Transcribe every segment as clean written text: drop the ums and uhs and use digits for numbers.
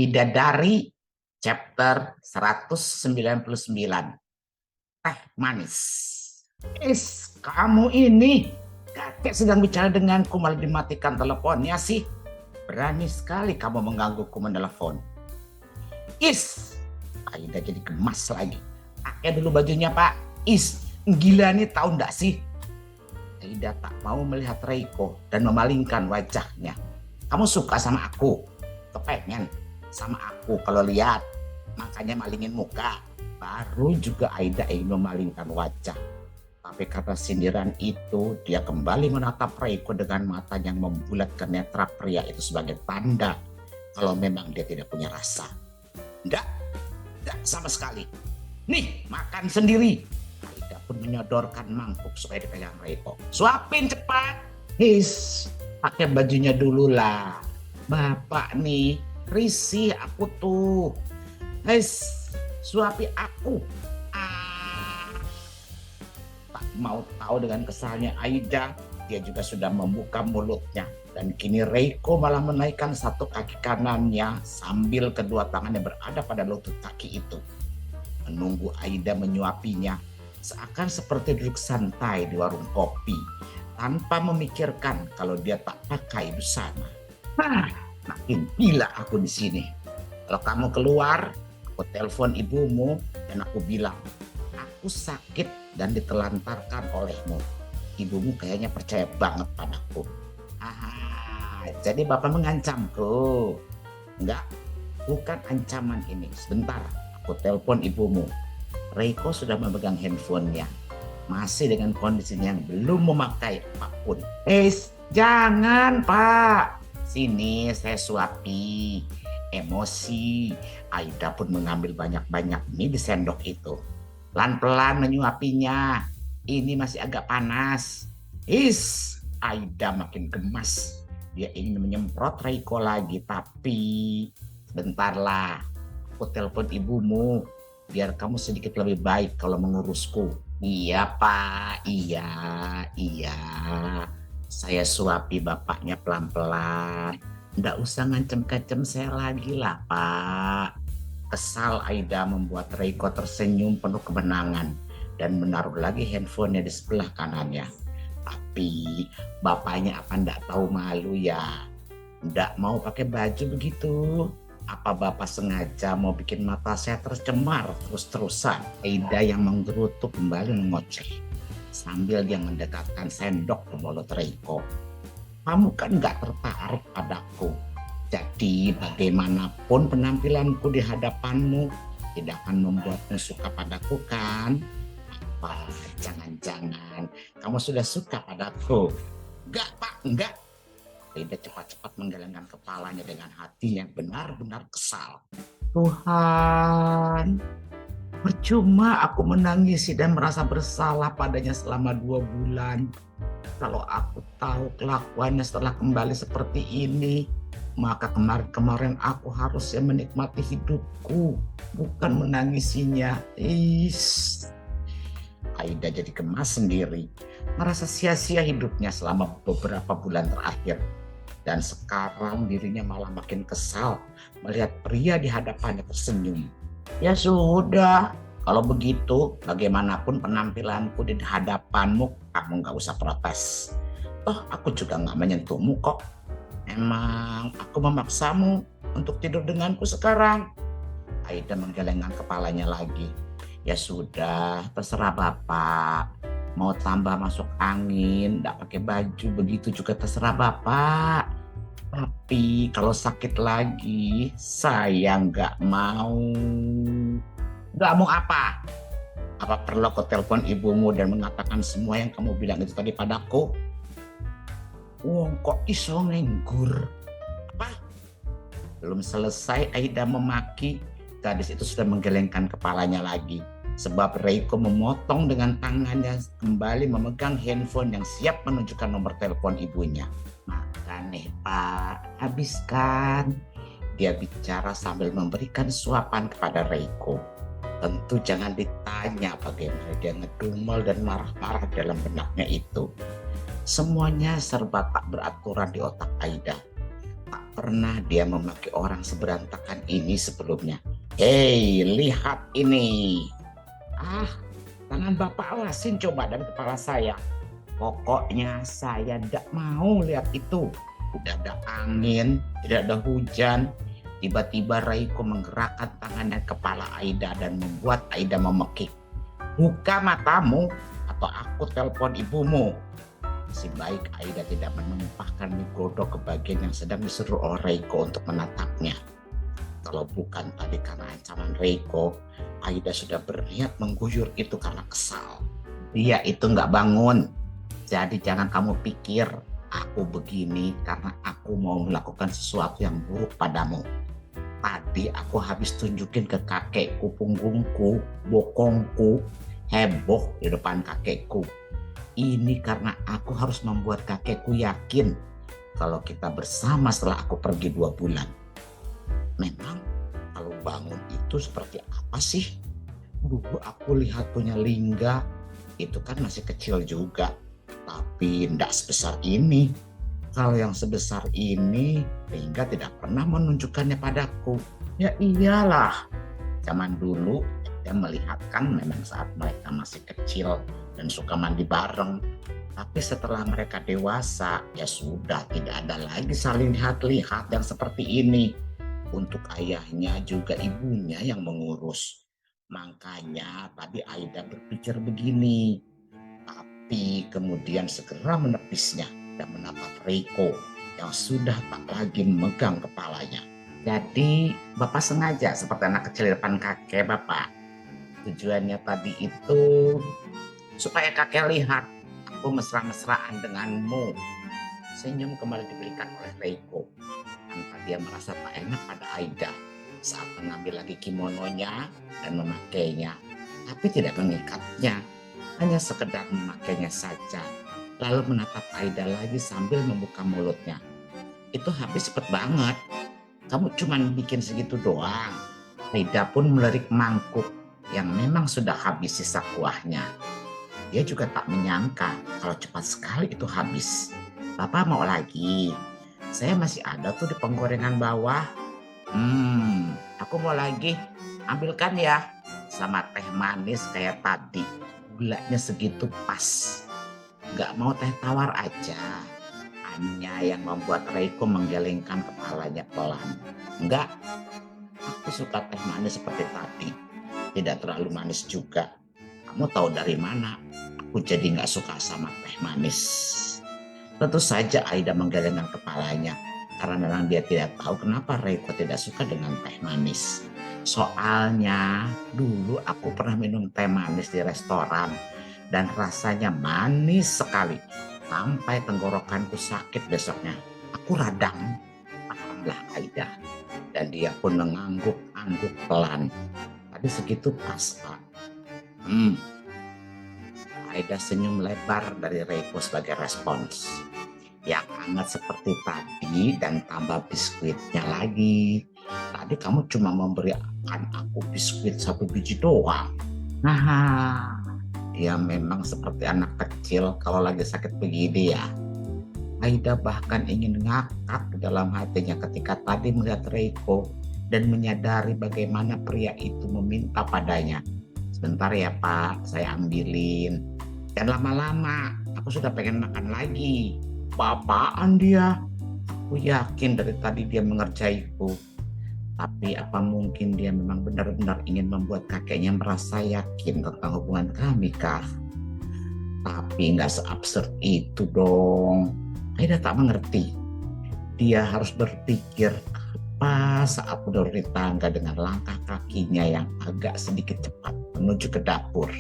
Bidadari chapter 199. Teh manis. Kamu ini. Kakek sedang bicara denganku malah dimatikan teleponnya sih. Berani sekali kamu menggangguku menelpon. Aida jadi gemas lagi. Pakai dulu bajunya, Pak. Gila nih, tahu nggak sih? Aida tak mau melihat Reiko dan memalingkan wajahnya. Kamu suka sama aku? Kepengen sama aku kalau lihat, makanya malingin muka. Baru juga Aida ingin memalingkan wajah. Tapi karena sindiran itu, dia kembali menatap Reiko dengan mata yang membulatkan netra pria itu sebagai tanda kalau memang dia tidak punya rasa. Enggak sama sekali. Nih, makan sendiri. Aida pun menyodorkan mangkuk supaya dipegang Reiko. Suapin cepat. Pakai bajunya dulu lah. Bapak nih, risih aku tuh. Suapi aku. Tak mau tahu dengan kesalnya Aida, dia juga sudah membuka mulutnya. Dan kini Reiko malah menaikkan satu kaki kanannya sambil kedua tangannya berada pada lutut kaki itu. Menunggu Aida menyuapinya, seakan seperti duduk santai di warung kopi, tanpa memikirkan kalau dia tak pakai busana. Makin gila aku di sini. Kalau kamu keluar, aku telepon ibumu dan aku bilang, aku sakit dan ditelantarkan olehmu. Ibumu kayaknya percaya banget padaku. Jadi bapak mengancamku? Enggak, bukan ancaman ini. Sebentar, aku telepon ibumu. Reiko sudah memegang handphonenya, masih dengan kondisinya yang belum memakai apapun. Jangan Pak, sini saya suapi. Emosi. Aida pun mengambil banyak-banyak mie di sendok itu. Pelan-pelan menyuapinya. Ini masih agak panas. Aida makin gemas. Dia ingin menyemprot Reiko lagi, tapi sebentarlah. Aku telepon ibumu biar kamu sedikit lebih baik kalau mengurusku. Iya Pak, iya. Saya suapi bapaknya pelan-pelan. Nggak usah ngancem-ngancem saya lagi lah Pak. Kesal Aida membuat Reiko tersenyum penuh kemenangan dan menaruh lagi handphonenya di sebelah kanannya. Tapi bapaknya apa ndak tahu malu ya? Ndak mau pakai baju begitu. Apa bapak sengaja mau bikin mata saya tercemar terus-terusan? Aida yang menggerutu kembali mengoceh sambil dia mendekatkan sendok ke mulut Reiko. Kamu kan nggak tertarik padaku. Jadi bagaimanapun penampilanku di hadapanmu tidak akan membuatmu suka padaku kan? Apa jangan-jangan kamu sudah suka padaku? Enggak Pak, enggak. Aida cepat-cepat menggelengkan kepalanya dengan hati yang benar-benar kesal. Tuhan, percuma aku menangisi dan merasa bersalah padanya selama 2 bulan. Kalau aku tahu kelakuannya setelah kembali seperti ini, maka kemarin-kemarin aku harusnya menikmati hidupku, bukan menangisinya. Aida jadi gemas sendiri, merasa sia-sia hidupnya selama beberapa bulan terakhir. Dan sekarang dirinya malah makin kesal melihat pria di hadapannya tersenyum. Ya sudah, kalau begitu bagaimanapun penampilanku di hadapanmu, kamu gak usah protes. Toh aku juga gak menyentuhmu kok. Emang aku memaksamu untuk tidur denganku sekarang? Aida menggelengkan kepalanya lagi. Ya sudah, terserah bapak. Mau tambah masuk angin, gak pakai baju, begitu juga terserah bapak. Tapi kalau sakit lagi, saya gak mau. Gak mau apa? Apa perlu aku telepon ibumu dan mengatakan semua yang kamu bilang itu tadi padaku? Wong kok iso nganggur? Apa? Belum selesai Aida memaki, gadis itu sudah menggelengkan kepalanya lagi. Sebab Reiko memotong dengan tangannya kembali memegang handphone yang siap menunjukkan nomor telepon ibunya. Makan nih Pak, habiskan. Dia bicara sambil memberikan suapan kepada Reiko. Tentu jangan ditanya bagaimana dia ngedumel dan marah-marah dalam benaknya itu. Semuanya serba tak beraturan di otak Aida. Tak pernah dia memakai orang seberantakan ini sebelumnya. Hei, lihat ini. Ah, tangan Bapak alasin coba dari kepala saya. Pokoknya saya tidak mau lihat itu. Tidak ada angin, tidak ada hujan. Tiba-tiba Reiko menggerakkan tangannya ke kepala Aida dan membuat Aida memekik. Buka matamu atau aku telepon ibumu. Si baik Aida tidak menumpahkan mie godok ke bagian yang sedang disuruh oleh Reiko untuk menatapnya. Kalau bukan tadi karena ancaman Reiko, Aida sudah berniat mengguyur itu karena kesal. Dia itu nggak bangun. Jadi jangan kamu pikir aku begini karena aku mau melakukan sesuatu yang buruk padamu. Tadi aku habis tunjukin ke kakekku punggungku, bokongku, heboh di depan kakekku. Ini karena aku harus membuat kakekku yakin kalau kita bersama setelah aku pergi 2 bulan. Memang kalau bangun itu seperti apa sih? Dulu aku lihat punya Lingga, itu kan masih kecil juga. Tapi tidak sebesar ini. Kalau yang sebesar ini, Lingga tidak pernah menunjukkannya padaku. Ya iyalah, zaman dulu dia melihatkan memang saat mereka masih kecil dan suka mandi bareng. Tapi setelah mereka dewasa, ya sudah tidak ada lagi saling lihat-lihat yang seperti ini. Untuk ayahnya juga ibunya yang mengurus. Makanya tadi Aida berpikir begini. Tapi kemudian segera menepisnya dan menatap Reiko yang sudah tak lagi memegang kepalanya. Jadi Bapak sengaja seperti anak kecil di depan kakek Bapak. Tujuannya tadi itu supaya kakek lihat aku mesra-mesraan denganmu. Senyum kembali diberikan oleh Reiko tanpa dia merasa tak enak pada Aida saat mengambil lagi kimononya dan memakainya, tapi tidak mengikatnya. Hanya sekedar memakainya saja, lalu menatap Aida lagi sambil membuka mulutnya. Itu habis cepet banget. Kamu cuma bikin segitu doang. Aida pun melirik mangkuk yang memang sudah habis sisa kuahnya. Dia juga tak menyangka kalau cepat sekali itu habis. Bapak mau lagi? Saya masih ada tuh di penggorengan bawah. Aku mau lagi. Ambilkan ya. Sama teh manis kayak tadi. Gulanya segitu pas. Gak mau teh tawar aja. Hanya yang membuat Reiko menggelengkan kepalanya pelan. Enggak, aku suka teh manis seperti tadi. Tidak terlalu manis juga. Kamu tahu dari mana? Aku jadi gak suka sama teh manis. Tentu saja Aida menggelengkan kepalanya. Karena memang dia tidak tahu kenapa Reiko tidak suka dengan teh manis. Soalnya dulu aku pernah minum teh manis di restoran dan rasanya manis sekali sampai tenggorokanku sakit besoknya. Aku radang, pahamlah Aida. Dan dia pun mengangguk-angguk pelan. Tadi segitu pas, Pak. Aida senyum lebar dari Reiko sebagai respons. Yang hangat seperti tadi dan tambah biskuitnya lagi. Tadi kamu cuma memberikan aku biskuit 1 biji doang. Nah, dia memang seperti anak kecil kalau lagi sakit begini ya. Aida bahkan ingin ngakak dalam hatinya ketika tadi melihat Reiko dan menyadari bagaimana pria itu meminta padanya. Sebentar ya Pak, saya ambilin. Dan lama-lama aku sudah pengen makan lagi. Apa-apaan dia? Aku yakin dari tadi dia mengerjaiku. Tapi apa mungkin dia memang benar-benar ingin membuat kakeknya merasa yakin tentang hubungan kami, Kak? Tapi nggak seabsurd itu dong. Aida tak mengerti. Dia harus berpikir apa saat menuruni tangga dengan langkah kakinya yang agak sedikit cepat menuju ke dapur.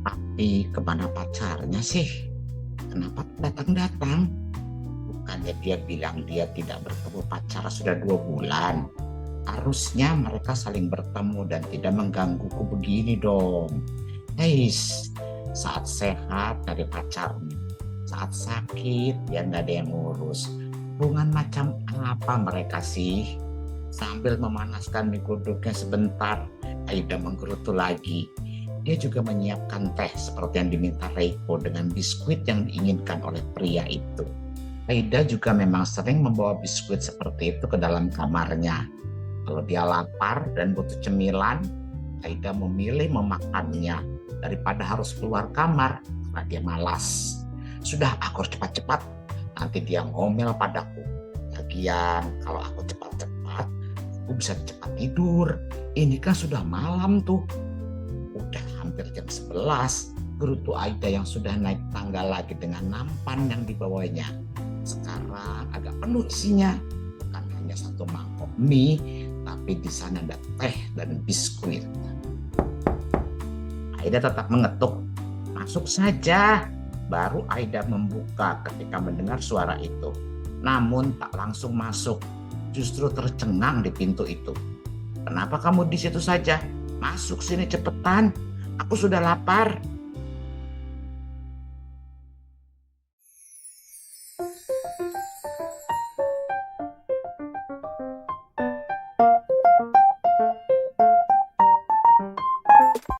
Tapi kemana pacarnya sih? Kenapa datang-datang? Bukannya dia bilang dia tidak bertemu pacar sudah 2 bulan. Harusnya mereka saling bertemu dan tidak menggangguku begini dong. Saat sehat dari pacarnya, saat sakit dia nggak ada yang ngurus. Hubungan macam apa mereka sih? Sambil memanaskan mie godoknya sebentar, Aida menggerutu lagi. Dia juga menyiapkan teh seperti yang diminta Reiko dengan biskuit yang diinginkan oleh pria itu. Aida juga memang sering membawa biskuit seperti itu ke dalam kamarnya. Kalau dia lapar dan butuh cemilan, Aida memilih memakannya daripada harus keluar kamar karena dia malas. Sudah, aku harus cepat-cepat, nanti dia ngomel padaku. Lagian kalau aku cepat-cepat, aku bisa cepat tidur. Ini kan sudah malam tuh. Udah hampir jam 11, gerutu Aida yang sudah naik tangga lagi dengan nampan yang dibawanya. Sekarang agak penuh isinya, bukan hanya satu mangkok mie, tapi di sana ada teh dan biskuit. Aida tetap mengetuk. Masuk saja. Baru Aida membuka ketika mendengar suara itu. Namun tak langsung masuk, justru tercengang di pintu itu. Kenapa kamu di situ saja? Masuk sini cepetan. Aku sudah lapar.